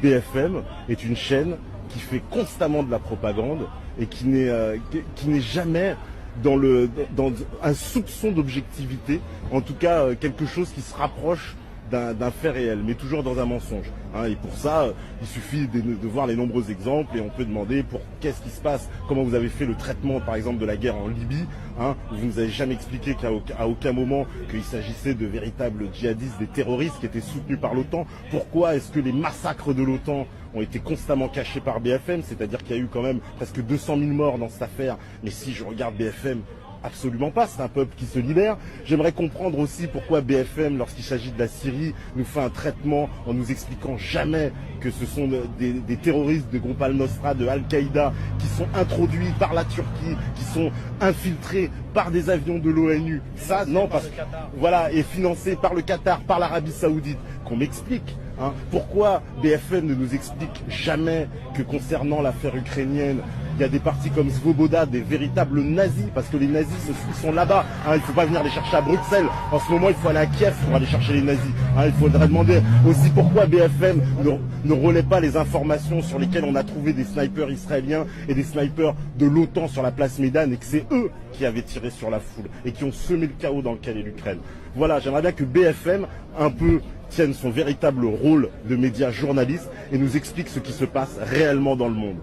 BFM est une chaîne qui fait constamment de la propagande et qui n'est jamais dans un soupçon d'objectivité, en tout cas quelque chose qui se rapproche d'un fait réel, mais toujours dans un mensonge. Et pour ça, il suffit de voir les nombreux exemples et on peut demander pour qu'est-ce qui se passe, comment vous avez fait le traitement par exemple de la guerre en Libye, où vous nous avez jamais expliqué qu'à aucun moment qu'il s'agissait de véritables djihadistes, des terroristes qui étaient soutenus par l'OTAN. Pourquoi est-ce que les massacres de l'OTAN ont été constamment cachés par BFM, c'est-à-dire qu'il y a eu quand même presque 200 000 morts dans cette affaire, mais si je regarde BFM, absolument pas, c'est un peuple qui se libère. J'aimerais comprendre aussi pourquoi BFM, lorsqu'il s'agit de la Syrie, nous fait un traitement en nous expliquant jamais que ce sont des terroristes de groupe Al-Nosra, de Al-Qaïda, qui sont introduits par la Turquie, qui sont infiltrés par des avions de l'ONU. Ça, non, parce que voilà, et financés par le Qatar, par l'Arabie Saoudite. Qu'on m'explique. Pourquoi BFM ne nous explique jamais que concernant l'affaire ukrainienne, il y a des partis comme Svoboda, des véritables nazis, parce que les nazis ils sont là-bas. Il ne faut pas venir les chercher à Bruxelles. En ce moment, il faut aller à Kiev pour aller chercher les nazis. Il faudrait demander aussi pourquoi BFM ne relaie pas les informations sur lesquelles on a trouvé des snipers israéliens et des snipers de l'OTAN sur la place Médane et que c'est eux qui avaient tiré sur la foule et qui ont semé le chaos dans lequel est l'Ukraine. Voilà, j'aimerais bien que BFM, un peu, tienne son véritable rôle de média journaliste et nous explique ce qui se passe réellement dans le monde.